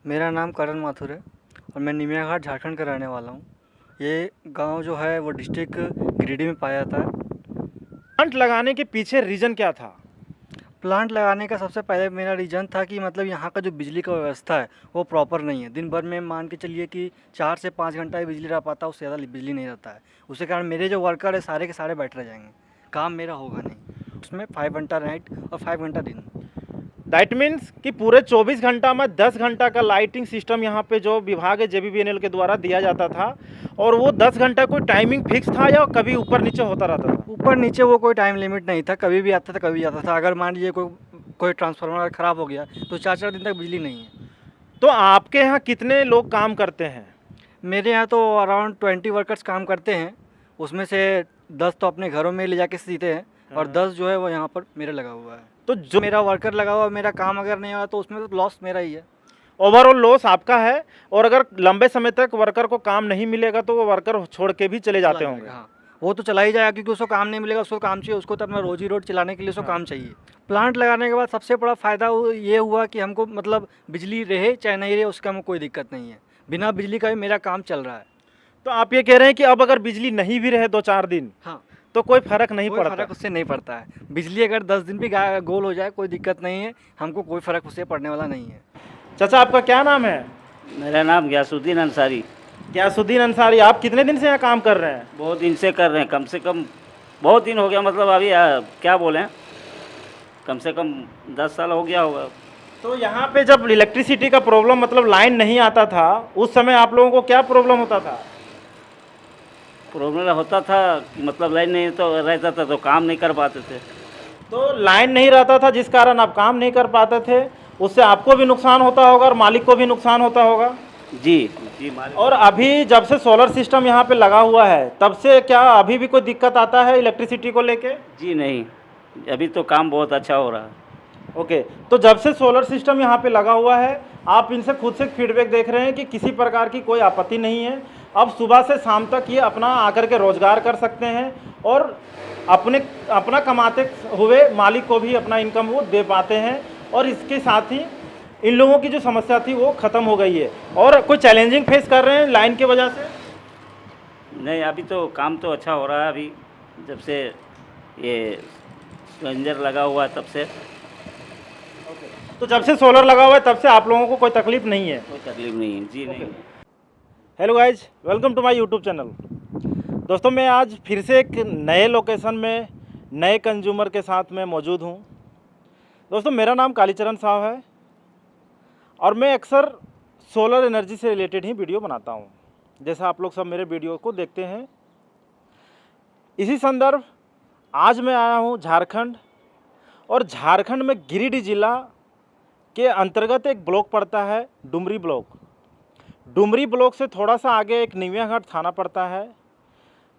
मेरा नाम करण माथुर है और मैं निमिया घाट झारखंड का रहने वाला हूँ। ये गांव जो है वो डिस्ट्रिक्ट गिरिडीह में पाया जाता है। प्लांट लगाने के पीछे रीज़न क्या था? प्लांट लगाने का सबसे पहले मेरा रीज़न था कि मतलब यहाँ का जो बिजली का व्यवस्था है वो प्रॉपर नहीं है। दिन भर में मान के चलिए कि 4 से 5 घंटा ही बिजली रह पाता है, उससे ज़्यादा बिजली नहीं रहता है। उसके कारण मेरे जो वर्कर है सारे के सारे बैठ रह जाएंगे, काम मेरा होगा नहीं। उसमें 5 घंटा नाइट और 5 घंटा दिन। दैट मीन्स कि पूरे 24 घंटा में 10 घंटा का लाइटिंग सिस्टम यहाँ पे जो विभाग है JBVNL के द्वारा दिया जाता था, और वो 10 घंटा कोई टाइमिंग फिक्स था या कभी ऊपर नीचे होता रहता था? ऊपर नीचे वो कोई टाइम लिमिट नहीं था, कभी भी आता था कभी जाता था। अगर मान लीजिए कोई ट्रांसफार्मर ख़राब हो गया तो 4-4 दिन तक बिजली नहीं है। तो आपके यहाँ कितने लोग काम करते हैं? मेरे यहाँ तो अराउंड 20 वर्कर्स काम करते हैं। उसमें से 10 तो अपने घरों में ले जाके सीते हैं और 10 जो है वो यहाँ पर मेरे लगा हुआ है। तो जो मेरा वर्कर लगा हुआ, मेरा काम अगर नहीं हुआ तो उसमें तो लॉस मेरा ही है। ओवरऑल लॉस आपका है, और अगर लंबे समय तक वर्कर को काम नहीं मिलेगा तो वो वर्कर छोड़ के भी चले जाते होंगे। हाँ, वो तो चला ही जाएगा क्योंकि उसको काम नहीं मिलेगा, उसको काम चाहिए, उसको तो अपना रोजी रोटी चलाने के लिए उसको काम चाहिए। प्लांट लगाने के बाद सबसे बड़ा फ़ायदा ये हुआ कि हमको मतलब बिजली रहे चाहे नहीं रहे उसका हमको कोई दिक्कत नहीं है। बिना बिजली का भी मेरा काम चल रहा है। तो आप ये कह रहे हैं कि अब अगर बिजली नहीं भी रहे 2-4 दिन, हाँ, तो कोई फर्क नहीं कोई पड़ता? फ़र्क उससे नहीं पड़ता है। बिजली अगर 10 दिन भी गोल हो जाए कोई दिक्कत नहीं है, हमको कोई फ़र्क उससे पड़ने वाला नहीं है। चाचा, आपका क्या नाम है? मेरा नाम गयासुद्दीन अंसारी। गयासुद्दीन अंसारी, आप कितने दिन से यहाँ काम कर रहे हैं? बहुत दिन से कर रहे हैं, कम से कम बहुत दिन हो गया, मतलब अभी क्या बोलें, कम से कम 10 साल हो गया होगा। तो यहाँ पे जब इलेक्ट्रिसिटी का प्रॉब्लम, मतलब लाइन नहीं आता था, उस समय आप लोगों को क्या प्रॉब्लम होता था? प्रॉब्लम होता था कि मतलब लाइन नहीं तो रहता था तो काम नहीं कर पाते थे। तो लाइन नहीं रहता था जिस कारण आप काम नहीं कर पाते थे, उससे आपको भी नुकसान होता होगा और मालिक को भी नुकसान होता होगा। जी जी मालिक। और अभी जब से सोलर सिस्टम यहाँ पे लगा हुआ है तब से क्या अभी भी कोई दिक्कत आता है इलेक्ट्रिसिटी को लेके? जी नहीं, अभी तो काम बहुत अच्छा हो रहा है। ओके, तो जब से सोलर सिस्टम यहाँ पे लगा हुआ है, आप इनसे खुद से फीडबैक देख रहे हैं कि किसी प्रकार की कोई आपत्ति नहीं है। अब सुबह से शाम तक ये अपना आकर के रोजगार कर सकते हैं और अपना कमाते हुए मालिक को भी अपना इनकम वो दे पाते हैं, और इसके साथ ही इन लोगों की जो समस्या थी वो ख़त्म हो गई है। और कोई चैलेंजिंग फेस कर रहे हैं लाइन की वजह से? नहीं, अभी तो काम तो अच्छा हो रहा है। अभी जब से ये स्ट्रेंजर लगा हुआ है तब से। तो जब से सोलर लगा हुआ है तब से आप लोगों को कोई तकलीफ नहीं है? कोई तकलीफ नहीं है जी। नहीं। Hello guys, welcome to my YouTube channel. दोस्तों, मैं आज फिर से एक नए लोकेशन में नए कंज्यूमर के साथ में मौजूद हूँ। दोस्तों, मेरा नाम कालीचरण साहब है और मैं अक्सर सोलर एनर्जी से रिलेटेड ही वीडियो बनाता हूँ, जैसा आप लोग सब मेरे वीडियो को देखते हैं। इसी संदर्भ आज मैं आया हूँ झारखंड, और झारखंड में गिरिडीह जिला के अंतर्गत एक ब्लॉक पड़ता है, डुमरी ब्लॉक। डुमरी ब्लॉक से थोड़ा सा आगे एक निमिया घाट थाना पड़ता है।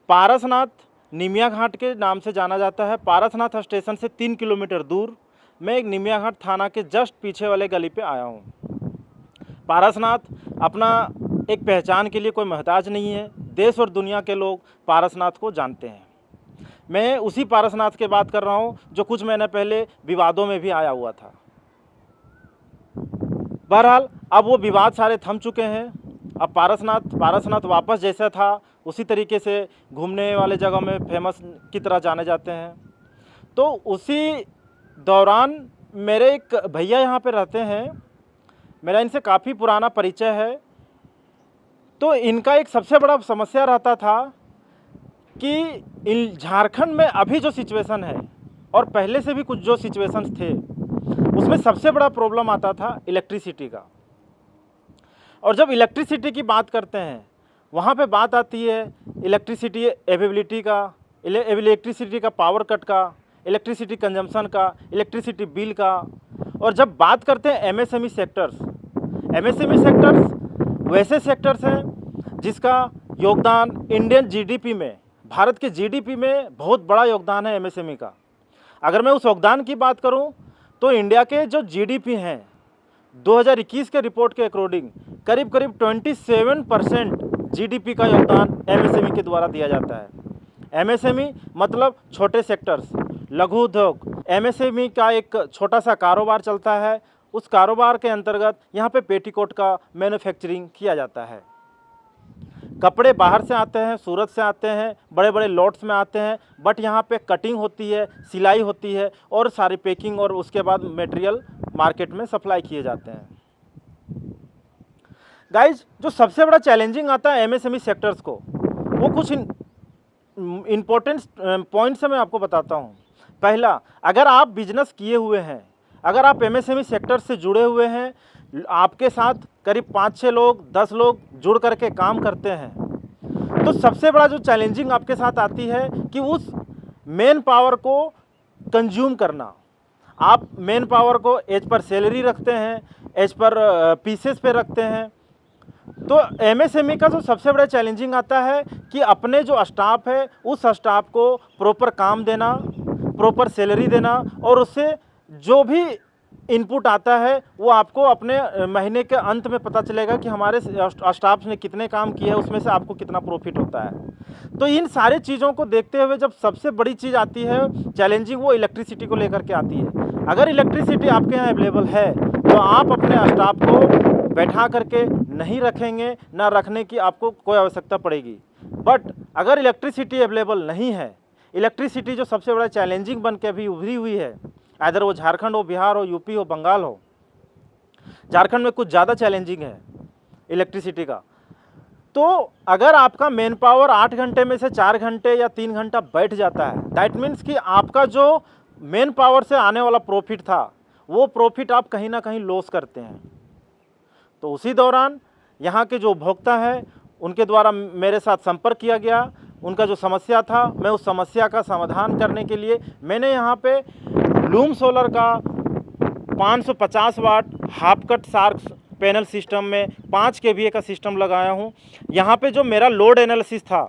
पारसनाथ निमिया घाट के नाम से जाना जाता है। पारसनाथ स्टेशन से 3 किलोमीटर दूर मैं एक निमिया घाट थाना के जस्ट पीछे वाले गली पे आया हूँ। पारसनाथ अपना एक पहचान के लिए कोई मोहताज नहीं है। देश और दुनिया के लोग पारसनाथ को जानते हैं। मैं उसी पारसनाथ की बात कर रहा हूँ जो कुछ महीने पहले विवादों में भी आया हुआ था। बहरहाल अब वो विवाद सारे थम चुके हैं। अब पारसनाथ वापस जैसा था उसी तरीके से घूमने वाले जगह में फेमस की तरह जाने जाते हैं। तो उसी दौरान मेरे एक भैया यहाँ पे रहते हैं, मेरा इनसे काफ़ी पुराना परिचय है। तो इनका एक सबसे बड़ा समस्या रहता था कि इन झारखंड में अभी जो सिचुएशन है और पहले से भी कुछ जो सिचुएशंस थे, उसमें सबसे बड़ा प्रॉब्लम आता था इलेक्ट्रिसिटी का। और जब इलेक्ट्रिसिटी की बात करते हैं वहाँ पे बात आती है इलेक्ट्रिसिटी अवेलेबिलिटी का, इलेक्ट्रिसिटी का पावर कट का, इलेक्ट्रिसिटी कंजम्पशन का, इलेक्ट्रिसिटी बिल का। और जब बात करते हैं एमएसएमई सेक्टर्स वैसे सेक्टर्स हैं जिसका योगदान इंडियन जीडीपी में, भारत के जीडीपी में बहुत बड़ा योगदान है एमएसएमई का। अगर मैं उस योगदान की बात करूं तो इंडिया के जो जीडीपी हैं 2021 के रिपोर्ट के अकॉर्डिंग करीब 27% जीडीपी का योगदान एमएसएमई के द्वारा दिया जाता है। एमएसएमई मतलब छोटे सेक्टर्स, लघु उद्योग। एमएसएमई का एक छोटा सा कारोबार चलता है उस कारोबार के अंतर्गत यहाँ पे पेटीकोट का मैन्युफैक्चरिंग किया जाता है। कपड़े बाहर से आते हैं, सूरत से आते हैं, बड़े बड़े लॉट्स में आते हैं, बट यहाँ पे कटिंग होती है, सिलाई होती है और सारी पैकिंग और उसके बाद मटेरियल मार्केट में सप्लाई किए जाते हैं। गाइज, जो सबसे बड़ा चैलेंजिंग आता है एमएसएमई सेक्टर्स को, वो कुछ इम्पोर्टेंट पॉइंट से मैं आपको बताता हूँ। पहला, अगर आप बिजनेस किए हुए हैं, अगर आप एमएसएमई सेक्टर से जुड़े हुए हैं, आपके साथ करीब 5-6 लोग 10 लोग जुड़ करके काम करते हैं, तो सबसे बड़ा जो चैलेंजिंग आपके साथ आती है कि उस मेन पावर को कंज्यूम करना। आप मेन पावर को एज पर सैलरी रखते हैं, एज पर पीसेस पे रखते हैं। तो एमएसएमई का जो सबसे बड़ा चैलेंजिंग आता है कि अपने जो स्टाफ है उस स्टाफ को प्रॉपर काम देना, प्रॉपर सैलरी देना, और उससे जो भी इनपुट आता है वो आपको अपने महीने के अंत में पता चलेगा कि हमारे स्टाफ ने कितने काम किए हैं, उसमें से आपको कितना प्रॉफिट होता है। तो इन सारी चीज़ों को देखते हुए जब सबसे बड़ी चीज़ आती है चैलेंजिंग, वो इलेक्ट्रिसिटी को लेकर के आती है। अगर इलेक्ट्रिसिटी आपके यहाँ अवेलेबल है तो आप अपने स्टाफ को बैठा करके नहीं रखेंगे, ना रखने की आपको कोई आवश्यकता पड़ेगी। बट अगर इलेक्ट्रिसिटी अवेलेबल नहीं है, इलेक्ट्रिसिटी जो सबसे बड़ा चैलेंजिंग बन के अभी उभरी हुई है, इधर वो झारखंड हो, बिहार हो, यूपी हो, बंगाल हो, झारखंड में कुछ ज़्यादा चैलेंजिंग है इलेक्ट्रिसिटी का। तो अगर आपका मैन पावर 8 घंटे में से 4 घंटे या 3 घंटा बैठ जाता है, दैट मीन्स कि आपका जो मैन पावर से आने वाला प्रॉफिट था वो प्रॉफिट आप कहीं ना कहीं लॉस करते हैं। तो उसी दौरान यहाँ के जो उपभोक्ता है उनके द्वारा मेरे साथ संपर्क किया गया। उनका जो समस्या था, मैं उस समस्या का समाधान करने के लिए मैंने यहाँ पे लूम सोलर का 550 watt half cut shark panel system में 5 kVA का सिस्टम लगाया हूँ। यहाँ पे जो मेरा लोड एनालिसिस था,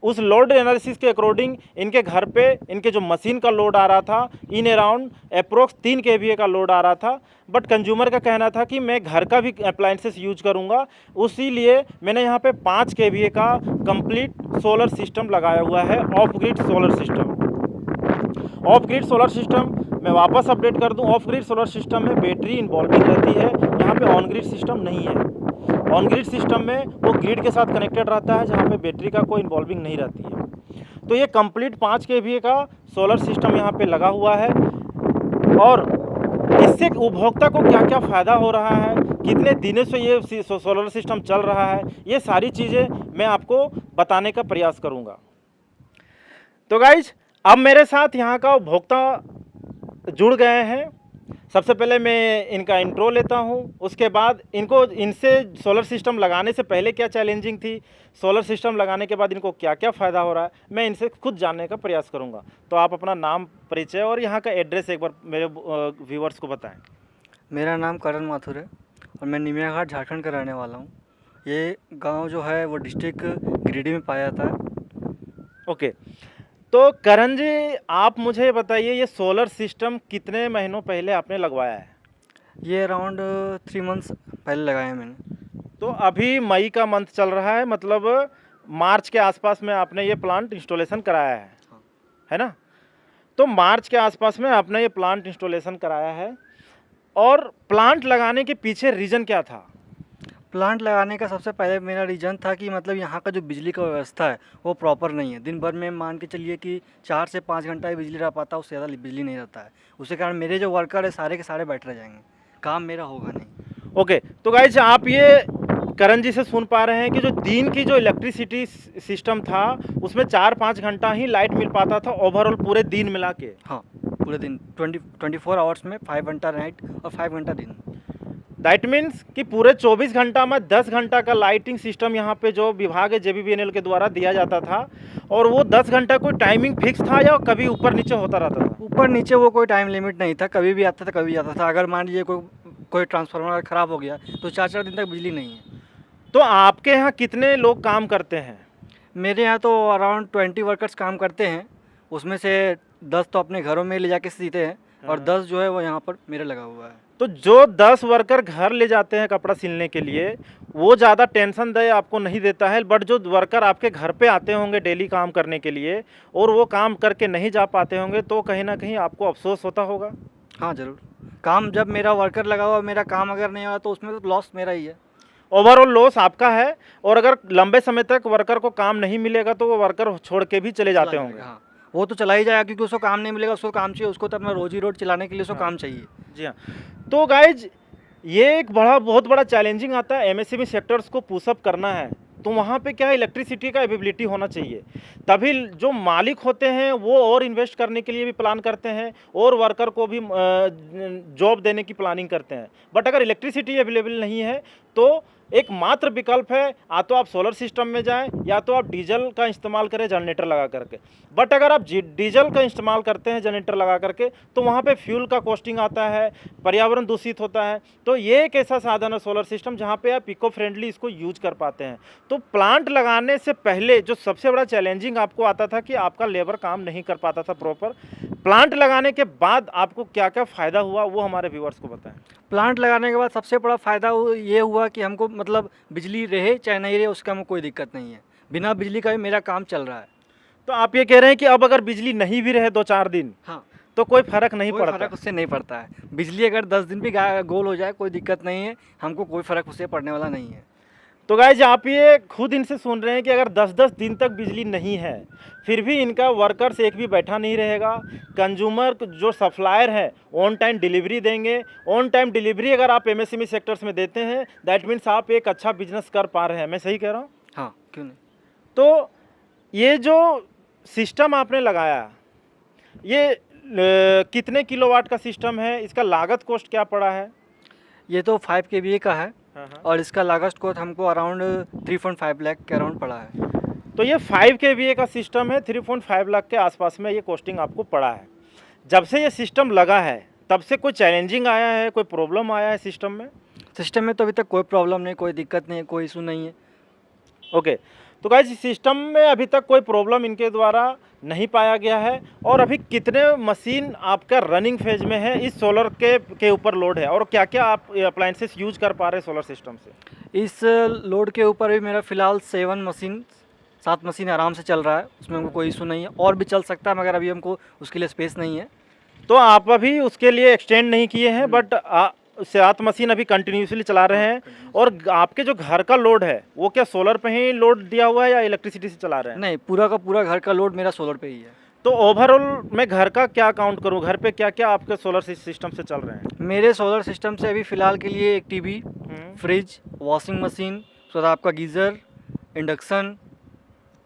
उस लोड एनालिसिस के अकॉर्डिंग इनके घर पे इनके जो मशीन का लोड आ रहा था इन अराउंड अप्रोक्स 3 kVA का लोड आ रहा था। बट कंज्यूमर का कहना था कि मैं घर का भी अप्लाइंसेस यूज करूंगा, उसीलिए मैंने यहाँ पे 5 kVA का कंप्लीट सोलर सिस्टम लगाया हुआ है, of grid solar system. Of grid solar system मैं वापस अपडेट कर दूं, ऑफ ग्रिड सोलर सिस्टम में बैटरी इन्वॉल्विंग रहती है, यहाँ पे ऑन ग्रिड सिस्टम नहीं है। ऑन ग्रिड सिस्टम में वो ग्रिड के साथ कनेक्टेड रहता है, जहाँ पे बैटरी का कोई इन्वॉल्विंग नहीं रहती है। तो ये कंप्लीट 5 kVA का सोलर सिस्टम यहाँ पे लगा हुआ है। और इससे उपभोक्ता को क्या क्या फ़ायदा हो रहा है, कितने दिनों से ये सोलर सिस्टम चल रहा है, ये सारी चीज़ें मैं आपको बताने का प्रयास करूँगा। तो गाइज, अब मेरे साथ यहाँ का उपभोक्ता जुड़ गए हैं। सबसे पहले मैं इनका इंट्रो लेता हूं, उसके बाद इनसे सोलर सिस्टम लगाने से पहले क्या चैलेंजिंग थी, सोलर सिस्टम लगाने के बाद इनको क्या क्या फ़ायदा हो रहा है, मैं इनसे खुद जानने का प्रयास करूंगा। तो आप अपना नाम, परिचय और यहाँ का एड्रेस एक बार मेरे व्यूवर्स को बताएं। मेरा नाम करण माथुर है और मैं निमिया घाट झारखंड का रहने वाला हूँ। ये गांव जो है वो डिस्ट्रिक्ट गिरिडीह में पाया जाता है। ओके, तो करण जी, आप मुझे बताइए ये सोलर सिस्टम कितने महीनों पहले आपने लगवाया है? ये अराउंड 3 मंथ्स पहले लगाया है मैंने। तो अभी मई का मंथ चल रहा है, मतलब मार्च के आसपास में आपने ये प्लांट इंस्टॉलेशन कराया है, है ना? तो मार्च के आसपास में आपने ये प्लांट इंस्टॉलेशन कराया है। और प्लांट लगाने के पीछे रीज़न क्या था? प्लांट लगाने का सबसे पहले मेरा रीज़न था कि मतलब यहाँ का जो बिजली का व्यवस्था है वो प्रॉपर नहीं है। दिन भर में मान के चलिए कि 4 से 5 घंटा ही बिजली रह पाता, उससे ज़्यादा बिजली नहीं रहता है। उसके कारण मेरे जो वर्कर है सारे के सारे बैठ रह जाएंगे, काम मेरा होगा नहीं। ओके, तो गाइस, आप ये करण जी से सुन पा रहे हैं कि जो दिन की जो इलेक्ट्रिसिटी सिस्टम था उसमें 4-5 घंटा ही लाइट मिल पाता था ओवरऑल पूरे दिन मिला के। हाँ, पूरे दिन 24 आवर्स में 5 घंटा नाइट और 5 घंटा दिन। दैट मीन्स कि पूरे 24 घंटा में 10 घंटा का लाइटिंग सिस्टम यहाँ पे जो विभाग है JBBNL के द्वारा दिया जाता था। और वो 10 घंटा कोई टाइमिंग फिक्स था या कभी ऊपर नीचे होता रहता था? ऊपर नीचे वो कोई टाइम लिमिट नहीं था, कभी भी आता था कभी जाता था। अगर मान लीजिए कोई ट्रांसफार्मर ख़राब हो गया तो 4-4 दिन तक बिजली नहीं है। तो आपके यहाँ कितने लोग काम करते हैं? मेरे यहाँ तो अराउंड 20 वर्कर्स काम करते हैं, उसमें से 10 तो अपने घरों में ले जाके सीते हैं और 10 जो है वो यहाँ पर मेरे लगा हुआ है। तो जो 10 वर्कर घर ले जाते हैं कपड़ा सिलने के लिए, वो ज़्यादा टेंशन दे आपको नहीं देता है। बट जो वर्कर आपके घर पे आते होंगे डेली काम करने के लिए और वो काम करके नहीं जा पाते होंगे, तो कहीं ना कहीं आपको अफसोस होता होगा। हाँ ज़रूर, काम जब मेरा वर्कर लगा हुआ, मेरा काम अगर नहीं हुआ तो उसमें तो लॉस मेरा ही है। ओवरऑल लॉस आपका है, और अगर लंबे समय तक वर्कर को काम नहीं मिलेगा तो वो वर्कर छोड़ के भी चले जाते होंगे। हाँ, वो तो चला ही जाएगा क्योंकि उसको काम नहीं मिलेगा, उसको काम चाहिए, उसको तो अपना रोजी रोटी चलाने के लिए उसको काम चाहिए। जी हाँ। तो गाइज ये एक बहुत बड़ा चैलेंजिंग आता है, एमएसएमई सेक्टर्स को पुशअप करना है तो वहाँ पे क्या है, इलेक्ट्रिसिटी का अवेलेबिलिटी होना चाहिए। तभी जो मालिक होते हैं वो और इन्वेस्ट करने के लिए भी प्लान करते हैं और वर्कर को भी जॉब देने की प्लानिंग करते हैं। बट अगर इलेक्ट्रिसिटी अवेलेबल नहीं है तो एक मात्र विकल्प है, या तो आप सोलर सिस्टम में जाएं या तो आप डीजल का इस्तेमाल करें जनरेटर लगा करके। बट अगर आप डीजल का इस्तेमाल करते हैं जनरेटर लगा करके तो वहाँ पे फ्यूल का कॉस्टिंग आता है, पर्यावरण दूषित होता है। तो ये एक ऐसा साधन है सोलर सिस्टम जहाँ पे आप इको फ्रेंडली इसको यूज कर पाते हैं। तो प्लांट लगाने से पहले जो सबसे बड़ा चैलेंजिंग आपको आता था कि आपका लेबर काम नहीं कर पाता था प्रॉपर, प्लांट लगाने के बाद आपको क्या क्या फ़ायदा हुआ वो हमारे व्यूअर्स को बताएं। प्लांट लगाने के बाद सबसे बड़ा फ़ायदा ये हुआ कि हमको मतलब बिजली रहे चाहे नहीं रहे उसका हमको कोई दिक्कत नहीं है, बिना बिजली का भी मेरा काम चल रहा है। तो आप ये कह रहे हैं कि अब अगर बिजली नहीं भी रहे 2-4 दिन, हाँ, तो कोई फर्क नहीं कोई पड़ता। फ़र्क उससे नहीं पड़ता है। बिजली अगर 10 दिन भी गोल हो जाए कोई दिक्कत नहीं है, हमको कोई फ़र्क उससे पड़ने वाला नहीं है। तो गाइज आप ये खुद इनसे सुन रहे हैं कि अगर 10-10 दिन तक बिजली नहीं है फिर भी इनका वर्कर्स एक भी बैठा नहीं रहेगा। कंज्यूमर जो सप्लायर है ऑन टाइम डिलीवरी देंगे। ऑन टाइम डिलीवरी अगर आप एमएसएमई सेक्टर्स में देते हैं दैट मीन्स आप एक अच्छा बिजनेस कर पा रहे हैं। मैं सही कह रहा हूँ? हाँ, क्यों नहीं। तो ये जो सिस्टम आपने लगाया ये कितने किलोवाट का सिस्टम है, इसका लागत कॉस्ट क्या पड़ा है? ये तो 5 kVA का है हाँ हाँ। और इसका लागत को हमको अराउंड 3.5 लाख के अराउंड पड़ा है। तो ये 5 kVA का सिस्टम है, 3.5 लाख के आसपास में ये कॉस्टिंग आपको पड़ा है। जब से ये सिस्टम लगा है तब से कोई चैलेंजिंग आया है, कोई प्रॉब्लम आया है सिस्टम में? सिस्टम में तो अभी तक कोई प्रॉब्लम नहीं, कोई दिक्कत नहीं है, कोई इशू नहीं है। ओके, तो गाइस सिस्टम में अभी तक कोई प्रॉब्लम इनके द्वारा नहीं पाया गया है। और अभी कितने मशीन आपका रनिंग फेज में है इस सोलर के ऊपर लोड है, और क्या क्या आप अप्लायंसेस यूज कर पा रहे हैं सोलर सिस्टम से? इस लोड के ऊपर भी मेरा फ़िलहाल 7 मशीन आराम से चल रहा है, उसमें हमको कोई इशू नहीं है। और भी चल सकता है मगर अभी हमको उसके लिए स्पेस नहीं है। तो आप अभी उसके लिए एक्सटेंड नहीं किए हैं, बट 7 मशीन अभी कंटिन्यूसली चला रहे हैं। और आपके जो घर का लोड है वो क्या सोलर पे ही लोड दिया हुआ है या इलेक्ट्रिसिटी से चला रहे हैं? नहीं, पूरा का पूरा घर का लोड मेरा सोलर पे ही है। तो ओवरऑल मैं घर का क्या काउंट करूं, घर पे क्या क्या आपके सोलर सिस्टम से चल रहे हैं? मेरे सोलर सिस्टम से अभी फ़िलहाल के लिए एक टीवी, फ्रिज, वॉशिंग मशीन, उसके बाद आपका गीज़र, इंडक्शन।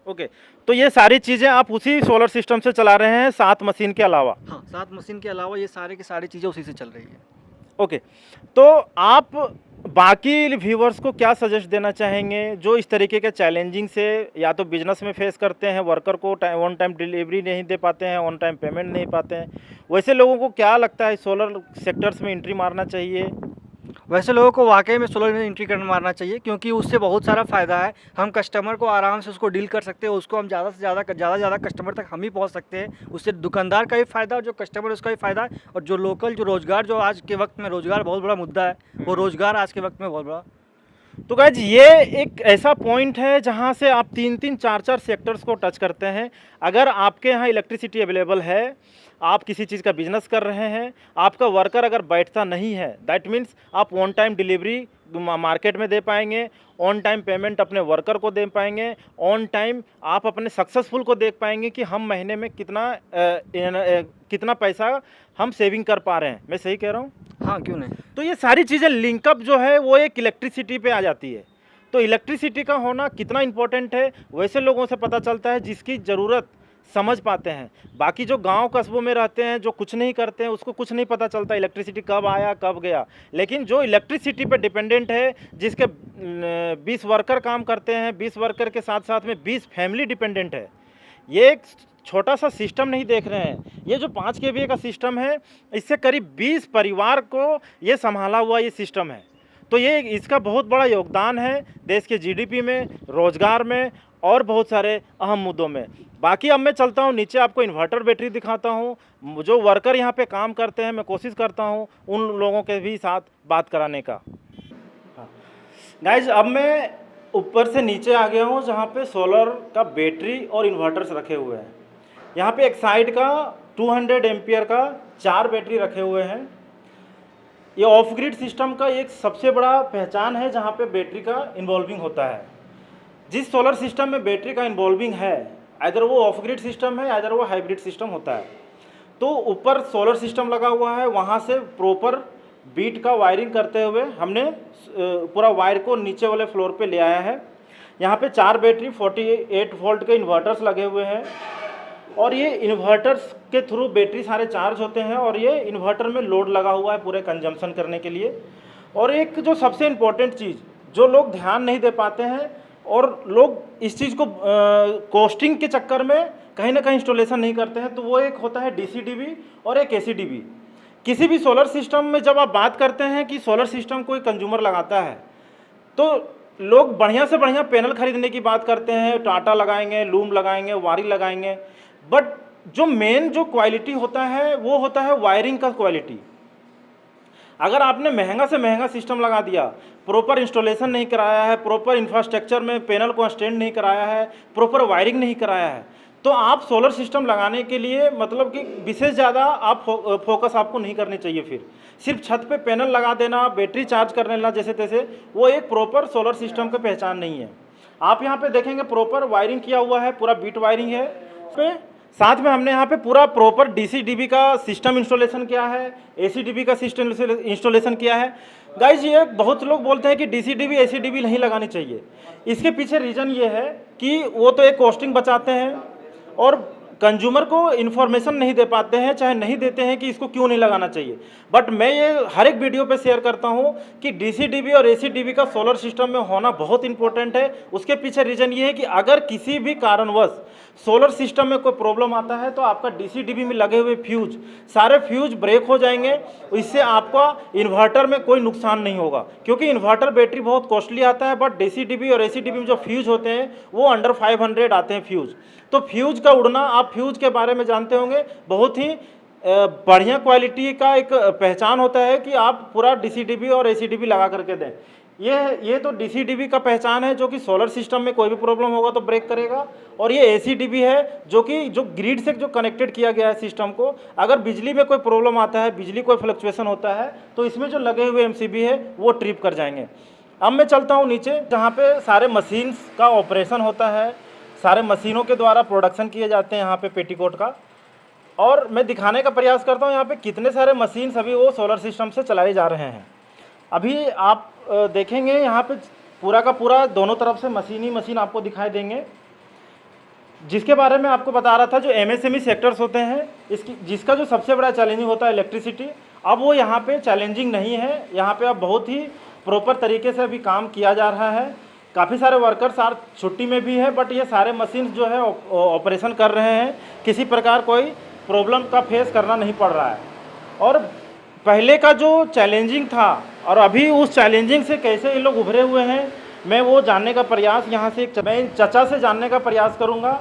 ओके, तो ये सारी चीज़ें आप उसी सोलर सिस्टम से चला रहे हैं 7 मशीन के अलावा? हाँ, 7 मशीन के अलावा ये सारे की सारी चीज़ें उसी से चल रही है। ओके, तो आप बाकी व्यूवर्स को क्या सजेस्ट देना चाहेंगे जो इस तरीके के चैलेंजिंग से या तो बिजनेस में फेस करते हैं, वर्कर को ऑन टाइम डिलीवरी नहीं दे पाते हैं, ऑन टाइम पेमेंट नहीं पाते हैं? वैसे लोगों को क्या लगता है सोलर सेक्टर्स में एंट्री मारना चाहिए? वैसे लोगों को वाकई में सोलर में एंट्री करना मारना चाहिए क्योंकि उससे बहुत सारा फ़ायदा है। हम कस्टमर को आराम से उसको डील कर सकते हैं, उसको हम ज़्यादा से ज़्यादा कस्टमर तक हम ही पहुंच सकते हैं। उससे दुकानदार का भी फ़ायदा और जो कस्टमर उसका भी फ़ायदा है। और जो लोकल जो रोज़गार, जो आज के वक्त में रोज़गार बहुत बड़ा मुद्दा है, वो रोज़गार आज के वक्त में बहुत बड़ा। तो गाइज ये एक ऐसा पॉइंट है जहां से आप 3-3, 4-4 सेक्टर्स को टच करते हैं। अगर आपके यहाँ इलेक्ट्रिसिटी अवेलेबल है, आप किसी चीज़ का बिजनेस कर रहे हैं, आपका वर्कर अगर बैठता नहीं है दैट मीन्स आप ऑन टाइम डिलीवरी मार्केट में दे पाएंगे, ऑन टाइम पेमेंट अपने वर्कर को दे पाएंगे, ऑन टाइम आप अपने सक्सेसफुल को देख पाएंगे कि हम महीने में कितना पैसा हम सेविंग कर पा रहे हैं। मैं सही कह रहा हूँ? हाँ, क्यों नहीं। तो ये सारी चीज़ें लिंकअप जो है वो एक इलेक्ट्रिसिटी पे आ जाती है। तो इलेक्ट्रिसिटी का होना कितना इम्पोर्टेंट है वैसे लोगों से पता चलता है जिसकी ज़रूरत समझ पाते हैं। बाकी जो गांव कस्बों में रहते हैं, जो कुछ नहीं करते हैं, उसको कुछ नहीं पता चलता इलेक्ट्रिसिटी कब आया कब गया। लेकिन जो इलेक्ट्रिसिटी पे डिपेंडेंट है, जिसके 20 वर्कर काम करते हैं, 20 वर्कर के साथ साथ में 20 फैमिली डिपेंडेंट है, ये एक छोटा सा सिस्टम नहीं देख रहे हैं। ये जो 5 kVA का सिस्टम है इससे करीब 20 परिवार को ये संभाला हुआ ये सिस्टम है। तो ये इसका बहुत बड़ा योगदान है देश के जीडीपी में, रोजगार में और बहुत सारे अहम मुद्दों में। बाकी अब मैं चलता हूँ नीचे, आपको इन्वर्टर बैटरी दिखाता हूँ। जो वर्कर यहाँ पे काम करते हैं मैं कोशिश करता हूँ उन लोगों के भी साथ बात कराने का। गाइज अब मैं ऊपर से नीचे आ गया हूँ जहाँ पे सोलर का बैटरी और इन्वर्टर्स रखे हुए हैं। यहाँ पे एक साइड का 200 एम्पियर का 4 बैटरी रखे हुए हैं। ये ऑफ ग्रिड सिस्टम का एक सबसे बड़ा पहचान है जहाँ पे बैटरी का इन्वॉल्विंग होता है। जिस सोलर सिस्टम में बैटरी का इन्वॉल्विंग है, इधर वो ऑफ ग्रिड सिस्टम है, इधर वो हाइब्रिड सिस्टम होता है। तो ऊपर सोलर सिस्टम लगा हुआ है, वहाँ से प्रॉपर बीट का वायरिंग करते हुए हमने पूरा वायर को नीचे वाले फ्लोर पे ले आया है। यहाँ पे 4 बैटरी 48 वोल्ट के इन्वर्टर्स लगे हुए हैं और ये इन्वर्टर्स के थ्रू बैटरी सारे चार्ज होते हैं और ये इन्वर्टर में लोड लगा हुआ है पूरे कंजम्पशन करने के लिए। और एक जो सबसे इम्पोर्टेंट चीज़ जो लोग ध्यान नहीं दे पाते हैं और लोग इस चीज़ को कॉस्टिंग के चक्कर में कहीं ना कहीं इंस्टॉलेशन नहीं करते हैं, तो वो एक होता है DC-DB और एक AC-DB। किसी भी सोलर सिस्टम में जब आप बात करते हैं कि सोलर सिस्टम कोई कंज्यूमर लगाता है तो लोग बढ़िया से बढ़िया पैनल खरीदने की बात करते हैं, टाटा लगाएंगे, लूम लगाएंगे, वारी लगाएंगे, बट जो मेन जो क्वालिटी होता है वो होता है वायरिंग का क्वालिटी। अगर आपने महंगा से महंगा सिस्टम लगा दिया, प्रॉपर इंस्टॉलेशन नहीं कराया है, प्रॉपर इंफ्रास्ट्रक्चर में पैनल को स्टैंड नहीं कराया है, प्रॉपर वायरिंग नहीं कराया है, तो आप सोलर सिस्टम लगाने के लिए मतलब कि विशेष ज़्यादा आप फोकस आपको नहीं करनी चाहिए। फिर सिर्फ छत पे पैनल लगा देना, बैटरी चार्ज कर लेना जैसे तैसे, वो एक प्रॉपर सोलर सिस्टम की पहचान नहीं है। आप यहाँ पे देखेंगे प्रॉपर वायरिंग किया हुआ है, पूरा बीट वायरिंग है। पे साथ में हमने यहाँ पे पूरा प्रॉपर DC-DB का सिस्टम इंस्टॉलेशन किया है, AC-DB का सिस्टम इंस्टॉलेशन किया है। गाइज ये बहुत लोग बोलते हैं कि DC-DB AC-DB नहीं लगानी चाहिए। इसके पीछे रीज़न ये है कि वो तो एक कॉस्टिंग बचाते हैं और कंज्यूमर को इन्फॉर्मेशन नहीं दे पाते हैं, चाहे नहीं देते हैं कि इसको क्यों नहीं लगाना चाहिए। बट मैं ये हर एक वीडियो पे शेयर करता हूँ कि DC-DB और AC-DB का सोलर सिस्टम में होना बहुत इंपॉर्टेंट है। उसके पीछे रीज़न ये है कि अगर किसी भी कारणवश सोलर सिस्टम में कोई प्रॉब्लम आता है तो आपका DC-DB में लगे हुए फ्यूज, सारे फ्यूज ब्रेक हो जाएंगे। इससे आपका इन्वर्टर में कोई नुकसान नहीं होगा, क्योंकि इन्वर्टर बैटरी बहुत कॉस्टली आता है, बट DC-DB और AC-DB में जो फ्यूज होते हैं वो अंडर 500 आते हैं फ्यूज। तो फ्यूज का उड़ना, आप फ्यूज के बारे में जानते होंगे, बहुत ही बढ़िया क्वालिटी का एक पहचान होता है कि आप पूरा DC-DB और AC-DB लगा करके दें। ये तो DC-DB का पहचान है जो कि सोलर सिस्टम में कोई भी प्रॉब्लम होगा तो ब्रेक करेगा, और ये AC-DB है जो कि जो ग्रिड से जो कनेक्टेड किया गया है सिस्टम को, अगर बिजली में कोई प्रॉब्लम आता है, बिजली कोई फ्लक्चुएशन होता है तो इसमें जो लगे हुए MCB है वो ट्रिप कर जाएंगे। अब मैं चलता हूँ नीचे जहाँ पे सारे मशीन्स का ऑपरेशन होता है, सारे मशीनों के द्वारा प्रोडक्शन किए जाते हैं यहाँ पे पेटीकोट का, और मैं दिखाने का प्रयास करता हूँ यहाँ पे कितने सारे मशीन अभी वो सोलर सिस्टम से चलाए जा रहे हैं। अभी आप देखेंगे यहाँ पे पूरा का पूरा दोनों तरफ से मशीन ही मशीन आपको दिखाई देंगे। जिसके बारे में आपको बता रहा था, जो MSME सेक्टर्स होते हैं जिसका जो सबसे बड़ा चैलेंजिंग होता है इलेक्ट्रिसिटी, अब वो यहाँ पे चैलेंजिंग नहीं है। यहाँ पे अब बहुत ही प्रॉपर तरीके से अभी काम किया जा रहा है। काफ़ी सारे वर्कर्स आज छुट्टी में भी है, बट ये सारे मशीन्स जो है ऑपरेशन कर रहे हैं, किसी प्रकार कोई प्रॉब्लम का फेस करना नहीं पड़ रहा है। और पहले का जो चैलेंजिंग था और अभी उस चैलेंजिंग से कैसे ये लोग उभरे हुए हैं, मैं वो जानने का प्रयास यहाँ से मैं चचा से जानने का प्रयास करूँगा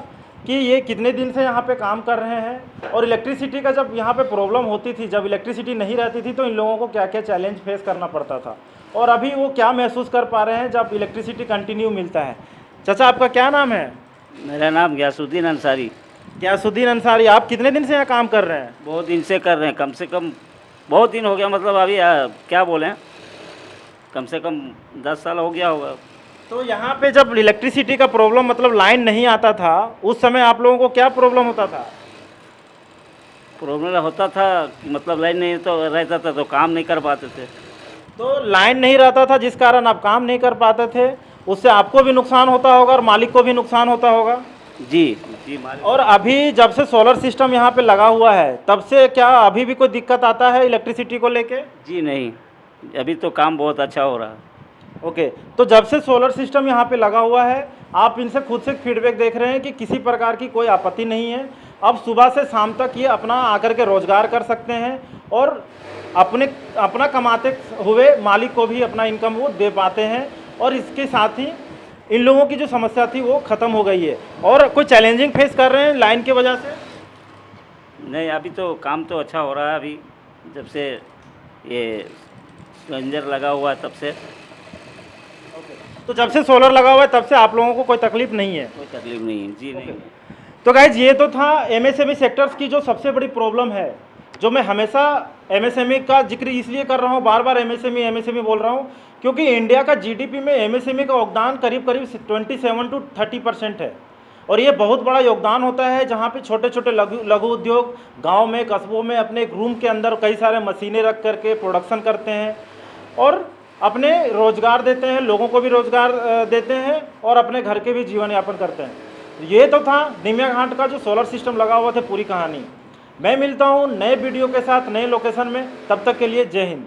कि ये कितने दिन से यहाँ पे काम कर रहे हैं, और इलेक्ट्रिसिटी का जब यहाँ पे प्रॉब्लम होती थी, जब इलेक्ट्रिसिटी नहीं रहती थी तो इन लोगों को क्या क्या चैलेंज फेस करना पड़ता था, और अभी वो क्या महसूस कर पा रहे हैं जब इलेक्ट्रिसिटी कंटिन्यू मिलता है। चाचा आपका क्या नाम है? मेरा नाम गयासुद्दीन अंसारी। गयासुद्दीन अंसारी, आप कितने दिन से यहाँ काम कर रहे हैं? बहुत दिन से कर रहे हैं, कम से कम बहुत दिन हो गया, मतलब अभी क्या बोलें, कम से कम 10 साल हो गया होगा। तो यहाँ पे जब इलेक्ट्रिसिटी का प्रॉब्लम, मतलब लाइन नहीं आता था, उस समय आप लोगों को क्या प्रॉब्लम होता था? प्रॉब्लम होता था, मतलब लाइन नहीं तो रहता था तो काम नहीं कर पाते थे। तो लाइन नहीं रहता था जिस कारण आप काम नहीं कर पाते थे, उससे आपको भी नुकसान होता होगा और मालिक को भी नुकसान होता होगा। जी जी मालिक। और अभी जब से सोलर सिस्टम यहाँ पे लगा हुआ है तब से क्या अभी भी कोई दिक्कत आता है इलेक्ट्रिसिटी को लेके? जी नहीं, अभी तो काम बहुत अच्छा हो रहा है। ओके, तो जब से सोलर सिस्टम यहाँ पे लगा हुआ है, आप इनसे खुद से फीडबैक देख रहे हैं कि किसी प्रकार की कोई आपत्ति नहीं है। अब सुबह से शाम तक ये अपना आकर के रोजगार कर सकते हैं और अपना कमाते हुए मालिक को भी अपना इनकम वो दे पाते हैं, और इसके साथ ही इन लोगों की जो समस्या थी वो ख़त्म हो गई है। और कोई चैलेंजिंग फेस कर रहे हैं लाइन की वजह से? नहीं, अभी तो काम तो अच्छा हो रहा है। अभी जब से ये रेंजर लगा हुआ है तब से। तो जब से सोलर लगा हुआ है तब से आप लोगों को कोई तकलीफ नहीं है? कोई तकलीफ नहीं है जी। नहीं। तो गाइज ये तो था MSME सेक्टर्स की जो सबसे बड़ी प्रॉब्लम है, जो मैं हमेशा एमएसएमई का जिक्र इसलिए कर रहा हूँ, बार बार एमएसएमई बोल रहा हूँ, क्योंकि इंडिया का जीडीपी में एमएसएमई का योगदान करीब करीब 27 to 30% है। और ये बहुत बड़ा योगदान होता है, जहाँ पे छोटे छोटे लघु उद्योग गांव में, कस्बों में अपने एक रूम के अंदर कई सारे मशीनें रख करके प्रोडक्शन करते हैं और अपने रोजगार देते हैं, लोगों को भी रोजगार देते हैं और अपने घर के भी जीवन यापन करते हैं। ये तो था निमिया घाट का जो सोलर सिस्टम लगा हुआ था पूरी कहानी। मैं मिलता हूँ नए वीडियो के साथ नए लोकेशन में, तब तक के लिए जय हिंद।